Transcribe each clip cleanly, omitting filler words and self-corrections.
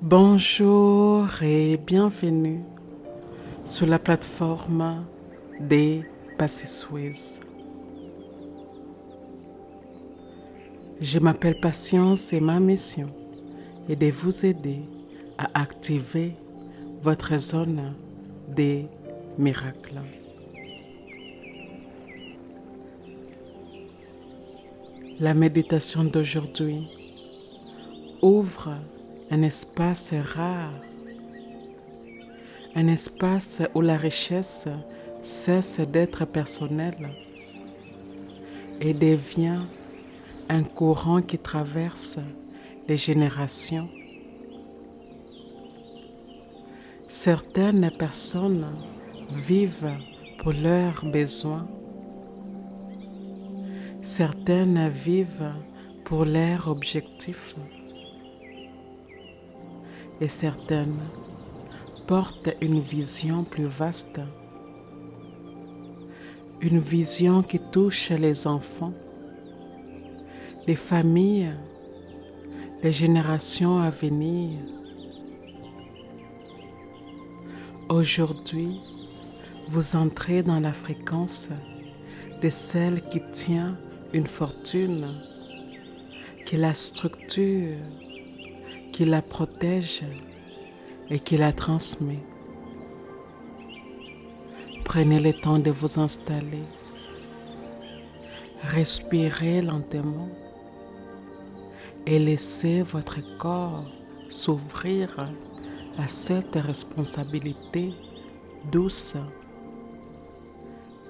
Bonjour et bienvenue sur la plateforme des Passiswiz. Je m'appelle Patience et ma mission est de vous aider à activer votre zone des miracles. La méditation d'aujourd'hui ouvre un espace rare, un espace où la richesse cesse d'être personnelle et devient un courant qui traverse les générations. Certaines personnes vivent pour leurs besoins. Certaines vivent pour leurs objectifs. Et certaines portent une vision plus vaste. Une vision qui touche les enfants, les familles, les générations à venir. Aujourd'hui, vous entrez dans la fréquence de celle qui tient une fortune, qui la structure, qui la protège et qui la transmet. Prenez le temps de vous installer. Respirez lentement et laissez votre corps s'ouvrir à cette responsabilité douce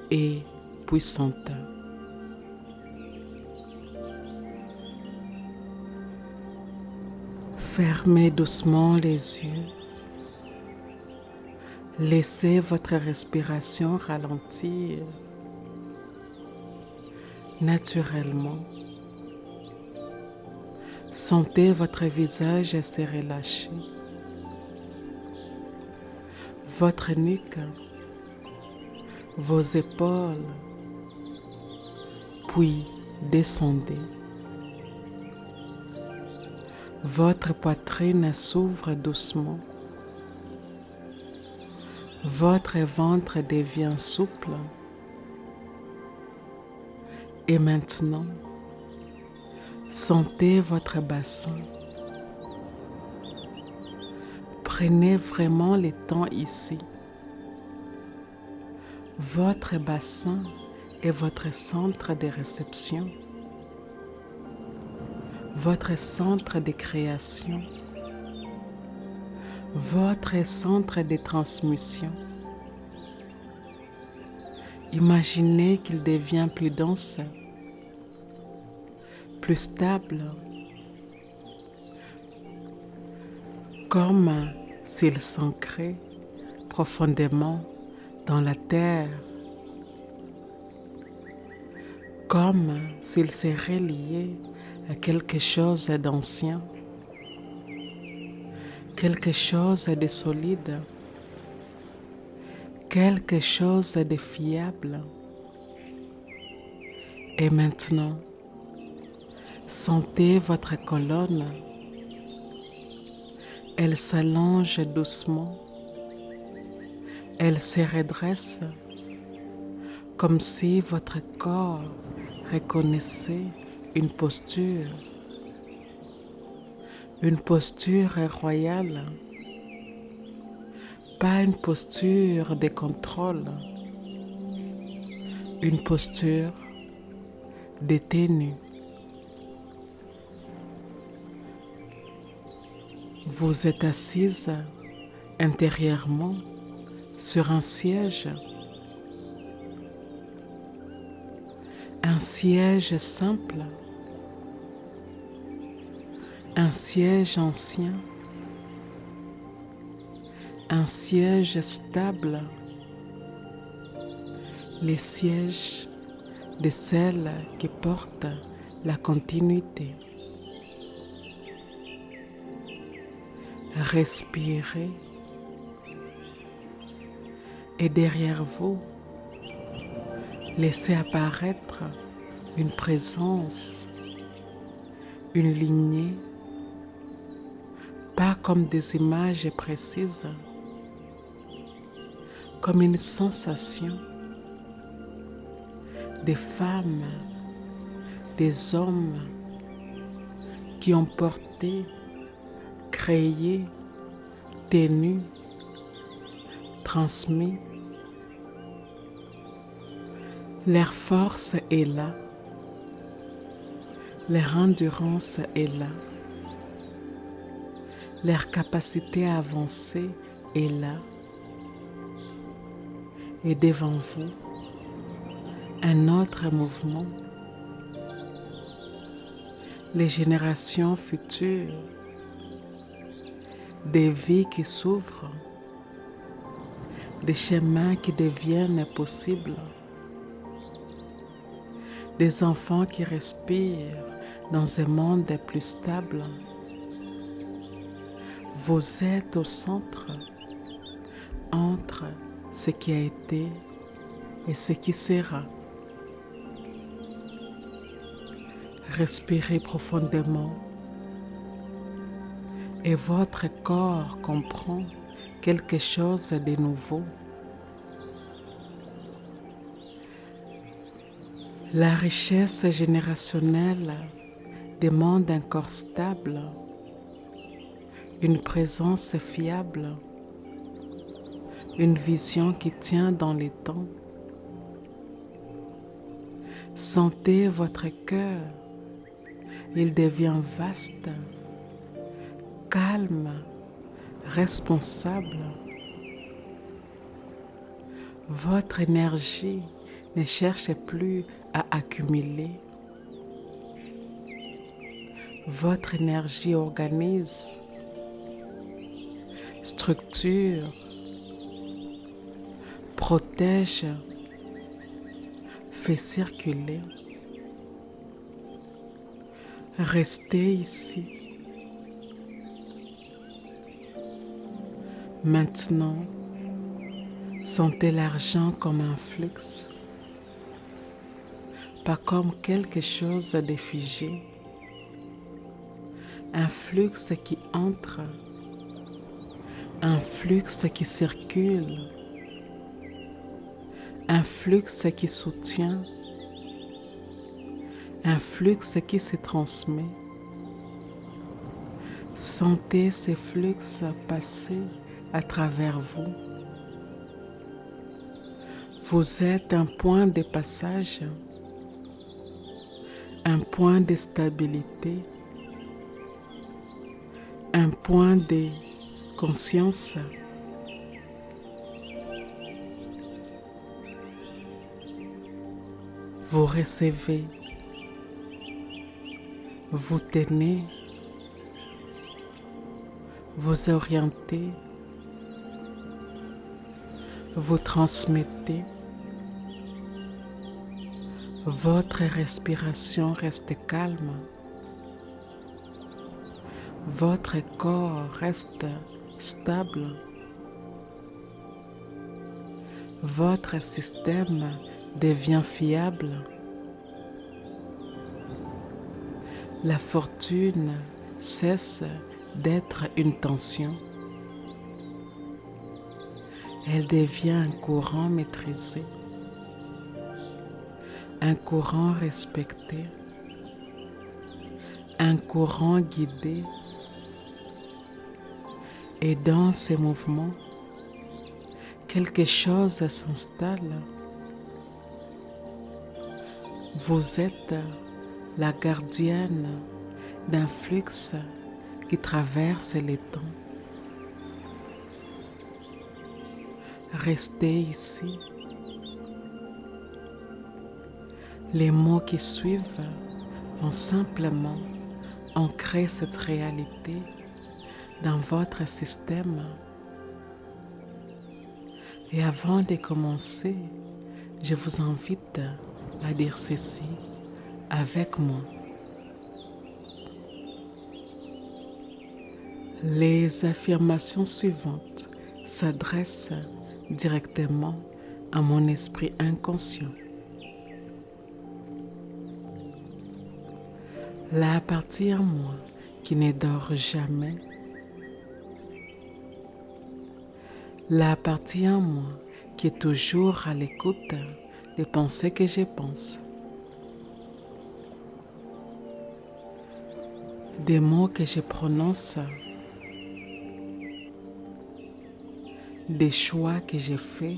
et puissante. Fermez doucement les yeux. Laissez votre respiration ralentir naturellement. Sentez votre visage se relâcher. Votre nuque, vos épaules, puis descendez. Votre poitrine s'ouvre doucement. Votre ventre devient souple. Et maintenant, sentez votre bassin. Prenez vraiment le temps ici. Votre bassin est votre centre de réception, votre centre de création, votre centre de transmission. Imaginez qu'il devient plus dense, plus stable, comme s'il s'ancrait profondément dans la terre, comme s'il serait lié à quelque chose d'ancien, quelque chose de solide, quelque chose de fiable. Et maintenant, sentez votre colonne. Elle s'allonge doucement. Elle se redresse comme si votre corps reconnaissait une posture royale, pas une posture de contrôle, une posture détenue. Vous êtes assise intérieurement sur un siège simple, un siège ancien, un siège stable, les sièges de celles qui portent la continuité. Respirez et derrière vous, laissez apparaître une présence, une lignée pas comme des images précises, comme une sensation, des femmes, des hommes qui ont porté, créé, tenu, transmis. Leur force est là, leur endurance est là, leur capacité à avancer est là. Et devant vous, un autre mouvement. Les générations futures, des vies qui s'ouvrent, des chemins qui deviennent possibles, des enfants qui respirent dans un monde plus stable. Vous êtes au centre, entre ce qui a été et ce qui sera. Respirez profondément et votre corps comprend quelque chose de nouveau. La richesse générationnelle demande un corps stable, une présence fiable, une vision qui tient dans les temps. Sentez votre cœur, il devient vaste, calme, responsable. Votre énergie ne cherche plus à accumuler. Votre énergie organise, structure, protège, fait circuler. Restez ici. Maintenant, sentez l'argent comme un flux, pas comme quelque chose de figé. Un flux qui entre, un flux qui circule, un flux qui soutient, un flux qui se transmet. Sentez ces flux passer à travers vous. Vous êtes un point de passage, un point de stabilité, un point de conscience. Vous recevez, vous tenez, vous orientez, vous transmettez. Votre respiration reste calme. Votre corps reste stable. Votre système devient fiable. La fortune cesse d'être une tension. Elle devient un courant maîtrisé, un courant respecté, un courant guidé. Et dans ces mouvements, quelque chose s'installe. Vous êtes la gardienne d'un flux qui traverse les temps. Restez ici. Les mots qui suivent vont simplement ancrer cette réalité dans votre système. Et avant de commencer, je vous invite à dire ceci avec moi. Les affirmations suivantes s'adressent directement à mon esprit inconscient. La partie en moi qui ne dort jamais La partie en moi qui est toujours à l'écoute des pensées que je pense, des mots que je prononce, des choix que j'ai faits,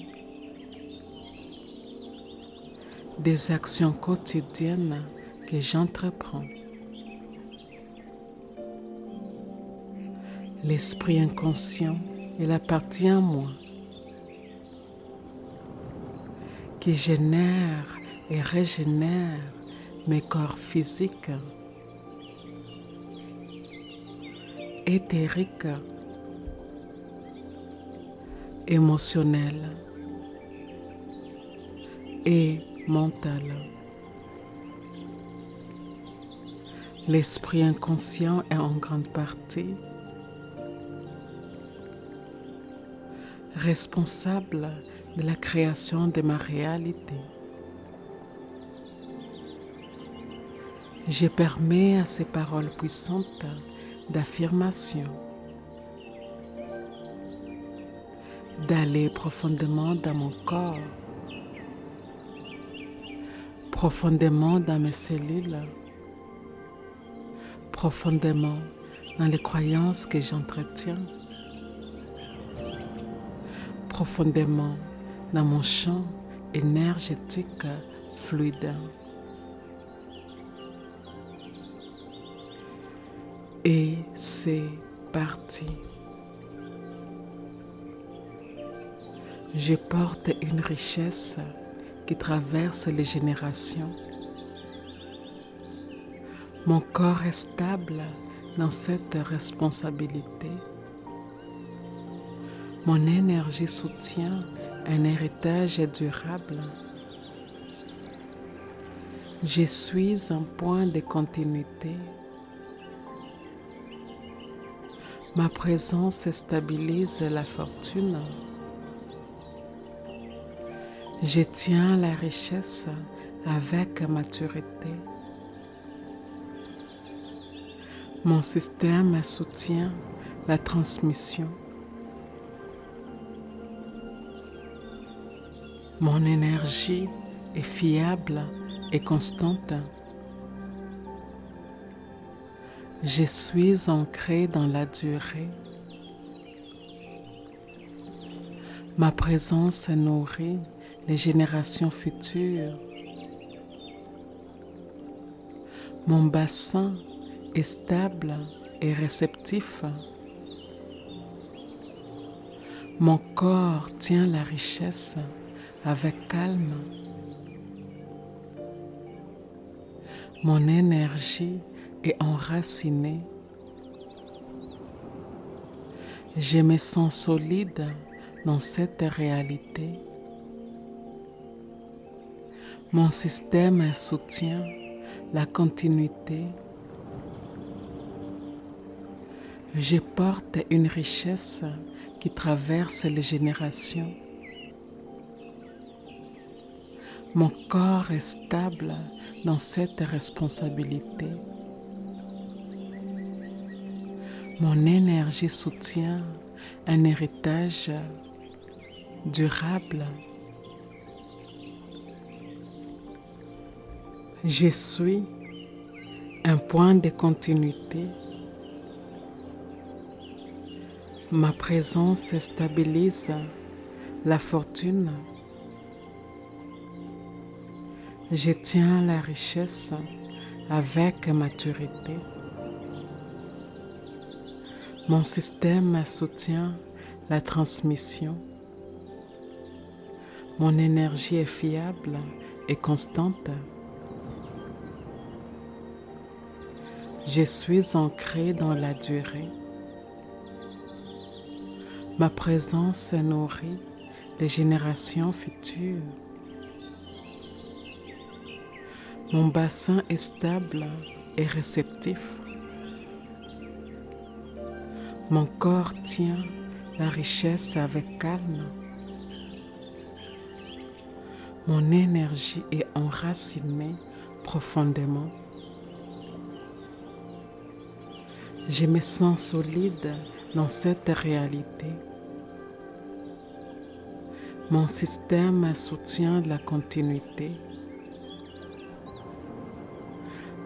des actions quotidiennes que j'entreprends. L'esprit inconscient est la partie en moi qui génère et régénère mes corps physiques, éthériques, émotionnels et mentaux. L'esprit inconscient est en grande partie responsable de la création de ma réalité. Je permets à ces paroles puissantes d'affirmation d'aller profondément dans mon corps, profondément dans mes cellules, profondément dans les croyances que j'entretiens, profondément dans mon champ énergétique fluide. Et c'est parti. Je porte une richesse qui traverse les générations. Mon corps est stable dans cette responsabilité. Mon énergie soutient un héritage durable. Je suis un point de continuité. Ma présence stabilise la fortune. Je tiens la richesse avec maturité. Mon système soutient la transmission. Mon énergie est fiable et constante. Je suis ancré dans la durée. Ma présence nourrit les générations futures. Mon bassin est stable et réceptif. Mon corps tient la richesse avec calme. Mon énergie est enracinée. Je me sens solide dans cette réalité. Mon système soutient la continuité. Je porte une richesse qui traverse les générations. Mon corps est stable dans cette responsabilité. Mon énergie soutient un héritage durable. Je suis un point de continuité. Ma présence stabilise la fortune. Je tiens la richesse avec maturité. Mon système soutient la transmission. Mon énergie est fiable et constante. Je suis ancré dans la durée. Ma présence nourrit les générations futures. Mon bassin est stable et réceptif. Mon corps tient la richesse avec calme. Mon énergie est enracinée profondément. Je me sens solide dans cette réalité. Mon système soutient la continuité.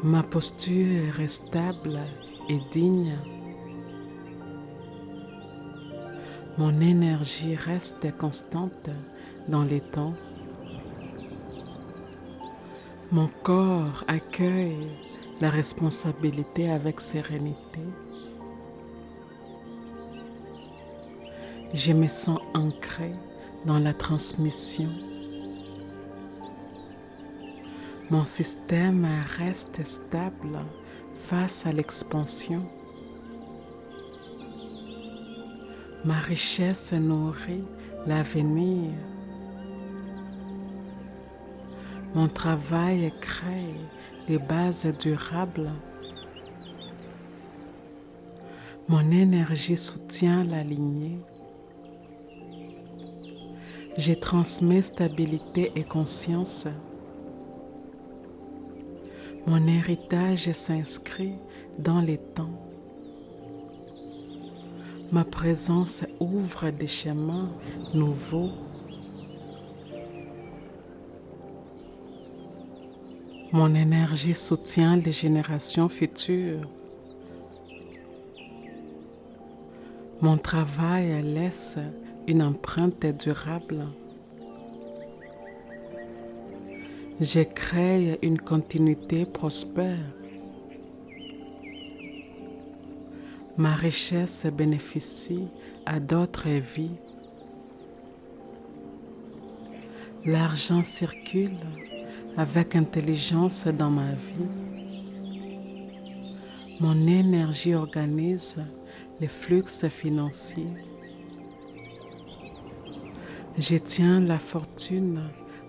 Ma posture est stable et digne. Mon énergie reste constante dans les temps. Mon corps accueille la responsabilité avec sérénité. Je me sens ancré dans la transmission. Mon système reste stable face à l'expansion. Ma richesse nourrit l'avenir. Mon travail crée des bases durables. Mon énergie soutient la lignée. Je transmets stabilité et conscience. Mon héritage s'inscrit dans les temps. Ma présence ouvre des chemins nouveaux. Mon énergie soutient les générations futures. Mon travail laisse une empreinte durable. Je crée une continuité prospère. Ma richesse bénéficie à d'autres vies. L'argent circule avec intelligence dans ma vie. Mon énergie organise les flux financiers. Je tiens la fortune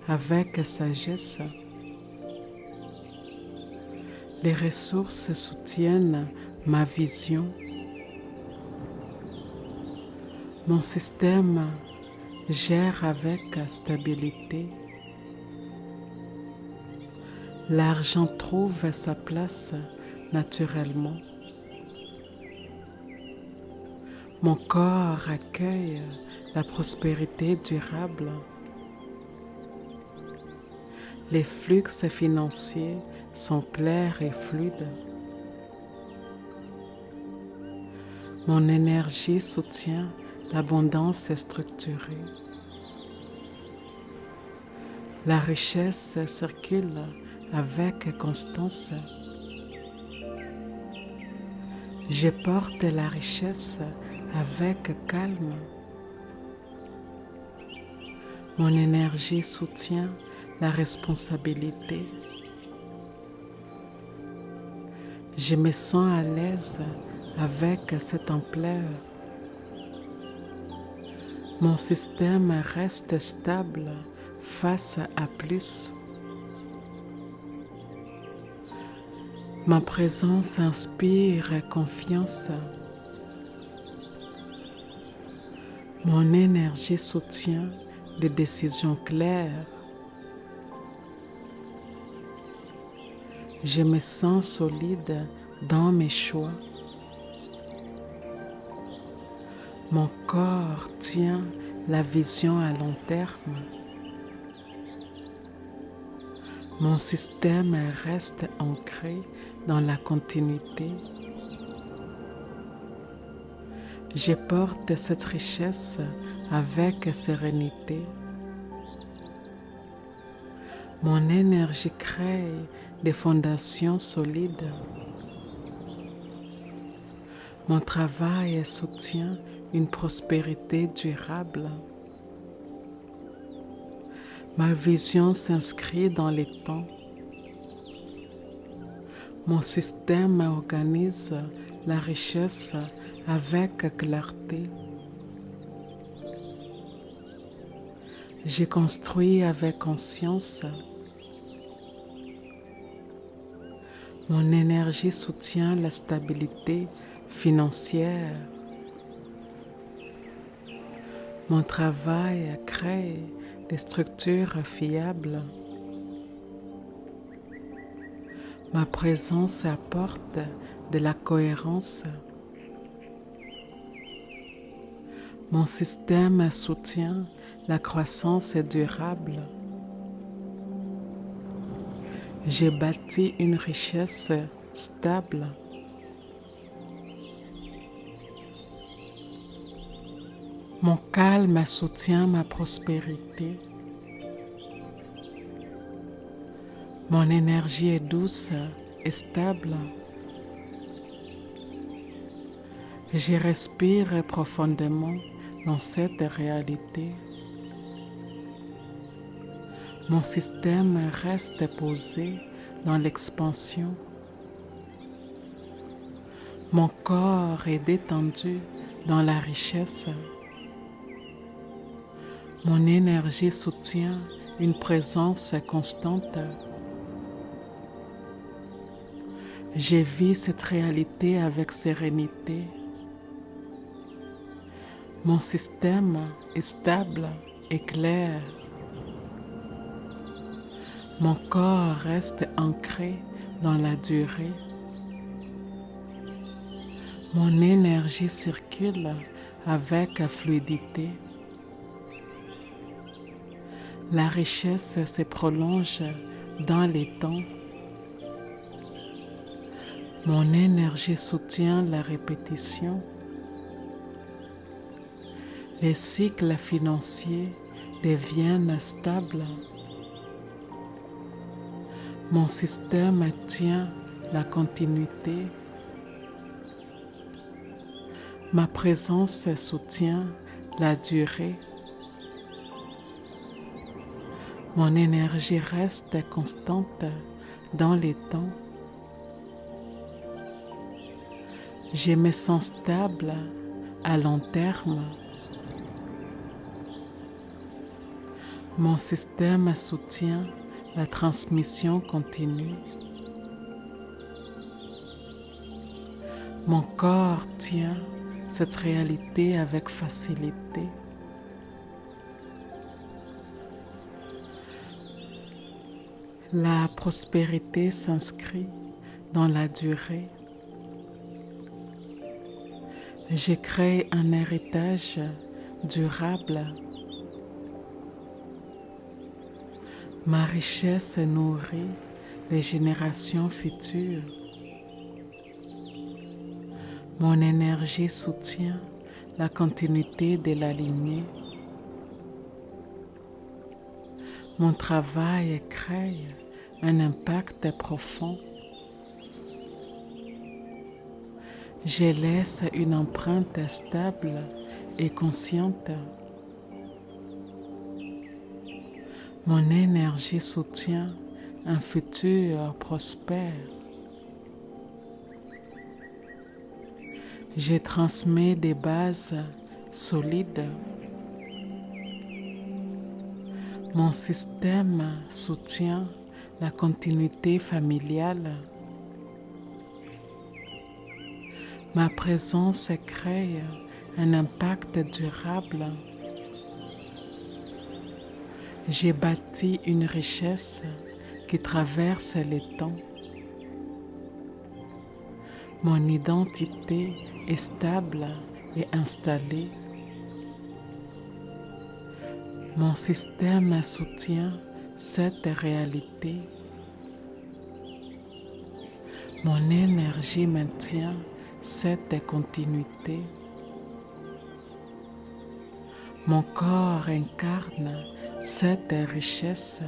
avec sagesse. Les ressources soutiennent ma vision. Mon système gère avec stabilité. L'argent trouve sa place naturellement. Mon corps accueille la prospérité durable. Les flux financiers sont clairs et fluides. Mon énergie soutient l'abondance structurée. La richesse circule avec constance. Je porte la richesse avec calme. Mon énergie soutient la responsabilité. Je me sens à l'aise avec cette ampleur. Mon système reste stable face à plus. Ma présence inspire confiance. Mon énergie soutient des décisions claires. Je me sens solide dans mes choix. Mon corps tient la vision à long terme. Mon système reste ancré dans la continuité. Je porte cette richesse avec sérénité. Mon énergie crée des fondations solides. Mon travail soutient une prospérité durable. Ma vision s'inscrit dans les temps. Mon système organise la richesse avec clarté. Je construis avec conscience. Mon énergie soutient la stabilité financière. Mon travail crée des structures fiables. Ma présence apporte de la cohérence. Mon système soutient la croissance est durable. J'ai bâti une richesse stable. Mon calme soutient ma prospérité. Mon énergie est douce et stable. Je respire profondément dans cette réalité. Mon système reste posé dans l'expansion. Mon corps est détendu dans la richesse. Mon énergie soutient une présence constante. Je vis cette réalité avec sérénité. Mon système est stable et clair. Mon corps reste ancré dans la durée. Mon énergie circule avec fluidité. La richesse se prolonge dans les temps. Mon énergie soutient la répétition. Les cycles financiers deviennent stables. Mon système tient la continuité. Ma présence soutient la durée. Mon énergie reste constante dans les temps. Je me sens stable à long terme. Mon système soutient la transmission continue. Mon corps tient cette réalité avec facilité. La prospérité s'inscrit dans la durée. Je crée un héritage durable. Ma richesse nourrit les générations futures. Mon énergie soutient la continuité de la lignée. Mon travail crée un impact profond. Je laisse une empreinte stable et consciente. Mon énergie soutient un futur prospère. Je transmets des bases solides. Mon système soutient la continuité familiale. Ma présence crée un impact durable. J'ai bâti une richesse qui traverse les temps. Mon identité est stable et installée. Mon système soutient cette réalité. Mon énergie maintient cette continuité. Mon corps incarne cette richesse.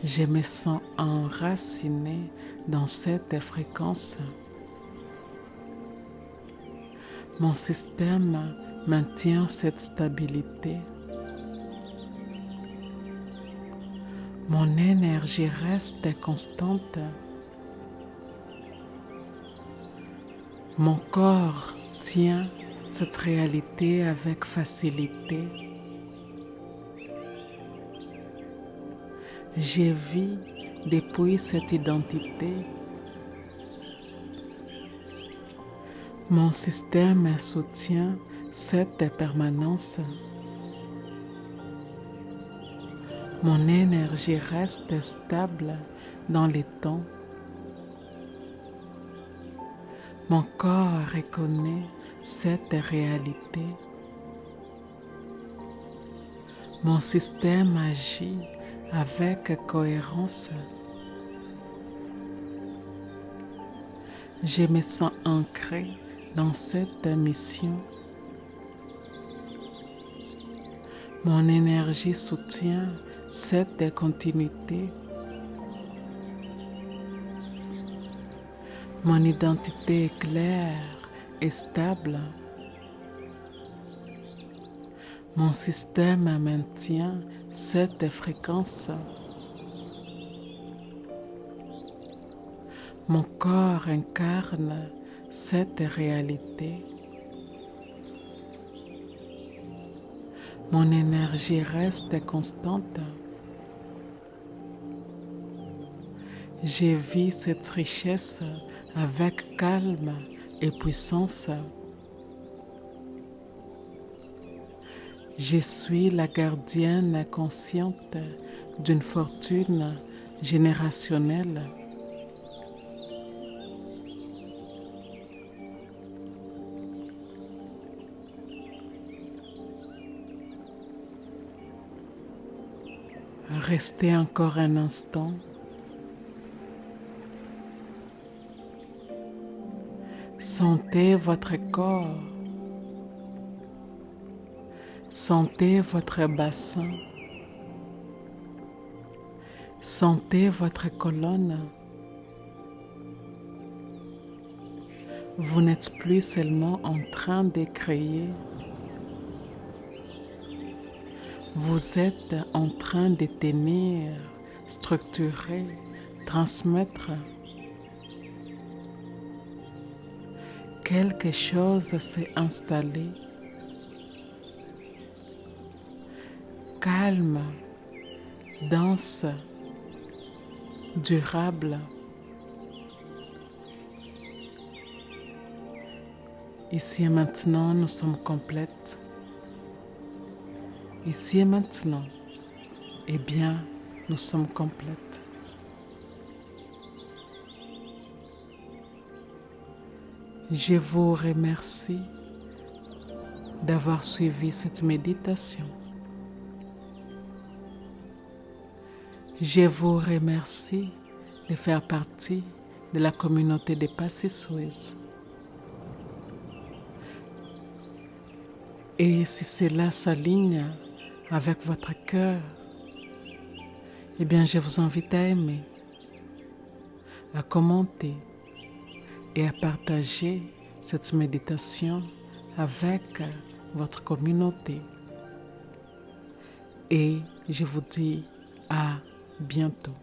Je me sens enraciné dans cette fréquence. Mon système maintient cette stabilité. Mon énergie reste constante. Mon corps tient cette réalité avec facilité. Je vis depuis cette identité. Mon système soutient cette permanence. Mon énergie reste stable dans les temps. Mon corps reconnaît cette réalité. Mon système agit avec cohérence. Je me sens ancré dans cette mission. Mon énergie soutient cette continuité. Mon identité est claire et stable. Mon système maintient cette fréquence. Mon corps incarne cette réalité. Mon énergie reste constante. Je vis cette richesse avec calme et puissance. Je suis la gardienne consciente d'une fortune générationnelle. Restez encore un instant. Sentez votre corps. Sentez votre bassin. Sentez votre colonne. Vous n'êtes plus seulement en train de créer. Vous êtes en train de tenir, structurer, transmettre. Quelque chose s'est installé. Calme, dense, durable. Ici et maintenant, nous sommes complètes. Ici et maintenant, eh bien, nous sommes complètes. Je vous remercie d'avoir suivi cette méditation. Je vous remercie de faire partie de la communauté des Passy-Suez. Et si cela s'aligne avec votre cœur, eh bien, je vous invite à aimer, à commenter et à partager cette méditation avec votre communauté. Et je vous dis à bientôt.